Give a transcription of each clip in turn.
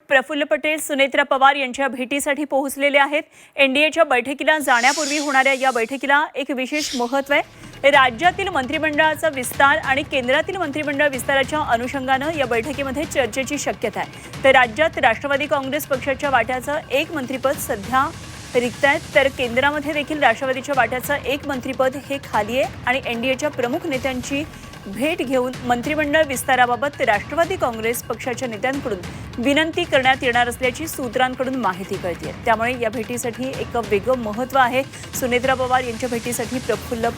प्रफुल्ल पटेल सुनेत्रा पवार यांच्या भेटीसाठी पोहोचलेले आहेत। एनडीएच्या बैठकीला जाण्यापूर्वी होणाऱ्या या बैठकीला एक विशेष महत्त्व आहे। राज्यातील मंत्रिमंडळाचा विस्तार आणि केंद्रातील मंत्रिमंडळ विस्ताराच्या अनुषंगाने या बैठकीमध्ये चर्चेची शक्यता आहे। तर राज्यात राष्ट्रवादी काँग्रेस पक्षाच्या वाट्याचं एक मंत्रिपद सध्या रिक्त आहे, तर केंद्रामध्ये देखील राष्ट्रवादीच्या वाट्याचं एक मंत्रिपद हे खाली आहे आणि एनडीएच्या प्रमुख नेत्यांची भेट घेऊन मंत्रिमंडळ विस्ताराबाबत राष्ट्रवादी काँग्रेस पक्षाच्या नेत्यांकडून विनंती करण्यात येणार असल्याची सूत्रांकडून माहिती कळते। त्यामुळे या भेटीसाठी एक वेगळं महत्त्व आहे। सुनेत्रा पवार यांच्या भेटीसाठी प्रफुल्ल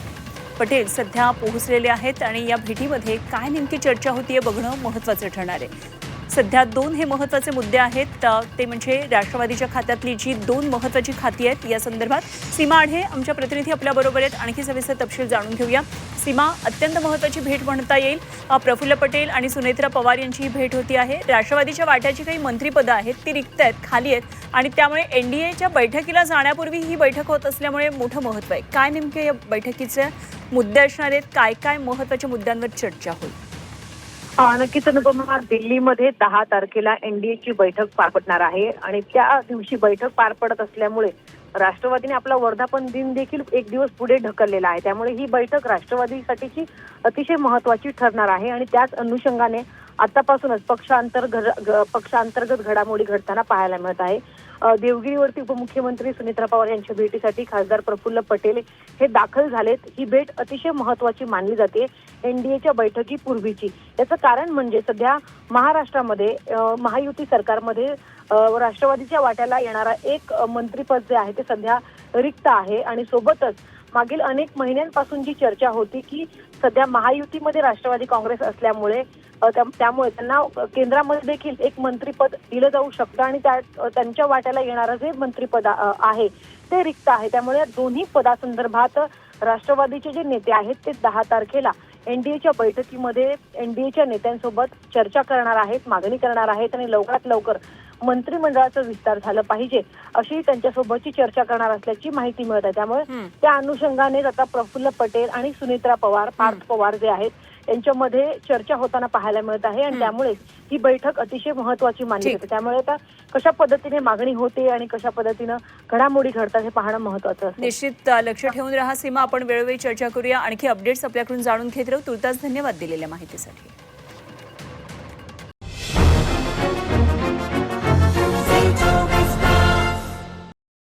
पटेल सध्या पोहोचलेले आहेत आणि या भेटीमध्ये काय नेमकी चर्चा होतीये बघणं महत्त्वाचं ठरणार आहे। सध्या दोन हे महत्त्वाचे मुद्दे आहेत, ते म्हणजे राष्ट्रवादीच्या खात्यातली जी दोन महत्त्वाची खाती आहेत या संदर्भात सीमा आढे आमच्या प्रतिनिधी आपल्या बरोबर आहेत। आणखी सविस्तर तपशील जाणून घेऊया। सीमा, अत्यंत महत्त्वाची भेट म्हणता येईल। प्रफुल्ल पटेल आणि सुनेत्रा पवार यांची भेट होती आहे। राष्ट्रवादीच्या वाट्याची काही मंत्रिपदं आहेत ती रिक्त आहेत, खाली आहेत आणि त्यामुळे एनडीएच्या बैठकीला जाण्यापूर्वी ही बैठक होत असल्यामुळे मोठं महत्त्व आहे। काय नेमके या बैठकीचे मुद्दे असणार आहेत, काय काय महत्त्वाच्या मुद्द्यांवर चर्चा होईल? नक्कीच अनुपमा, दिल्लीमध्ये 10 तारखेला एनडीएची बैठक पार पडणार आहे आणि त्या दिवशी बैठक पार पडत असल्यामुळे राष्ट्रवादीने आपला वर्धापन दिन देखील एक दिवस पुढे ढकललेला आहे। त्यामुळे ही बैठक राष्ट्रवादीसाठीची अतिशय महत्त्वाची ठरणार आहे आणि त्याच अनुषंगाने आतापासूनच पक्षांतर्गत घडामोडी घडताना पाहायला मिळत आहे। देवगिरीवरती उपमुख्यमंत्री सुनेत्रा पवार यांच्या भेटीसाठी खासदार प्रफुल्ल पटेल हे दाखल झालेत। ही भेट अतिशय महत्त्वाची मानली जाते एनडीएच्या बैठकीपूर्वीची। याचं कारण म्हणजे सध्या महाराष्ट्रामध्ये महायुती सरकारमध्ये राष्ट्रवादीच्या वाट्याला येणारा एक मंत्रिपद जे आहे ते सध्या रिक्त आहे आणि सोबतच मागील अनेक महिन्यांपासून जी चर्चा होती की सध्या महायुतीमध्ये राष्ट्रवादी काँग्रेस असल्यामुळे त्यामुळे त्यांना केंद्रामध्ये देखील एक मंत्रिपद दिलं जाऊ शकतं आणि त्यांच्या वाट्याला येणारं जे मंत्रिपद आहे ते रिक्त आहे। त्यामुळे या दोन्ही पदासंदर्भात राष्ट्रवादीचे जे नेते आहेत ते 10 तारखेला एनडीएच्या बैठकीमध्ये एनडीएच्या नेत्यांसोबत चर्चा करणार आहेत, मागणी करणार आहेत आणि लवकरात लवकर मंत्रिमंडळाचा विस्तार झालं पाहिजे अशी त्यांच्यासोबतची चर्चा करणार असल्याची माहिती मिळत आहे। त्यामुळे त्या अनुषंगाने आता प्रफुल्ल पटेल आणि सुनेत्रा पवार, पार्थ पवार जे आहेत यांच्यामध्ये चर्चा होताना पाहायला मिळत आहे आणि त्यामुळे ही बैठक अतिशय महत्त्वाची मानली जाते। त्यामुळे आता कशा पद्धतीने मागणी होते आणि कशा पद्धतीने घडामोडी घडतात हे पाहणं महत्त्वाचं आहे। निश्चित लक्ष ठेवून रहा सीमा, आपण वेळोवेळी चर्चा करूया। आणखी अपडेट्स आपल्याकडून जाणून घेत राहू। तुर्तास धन्यवाद दिलेल्या माहितीसाठी।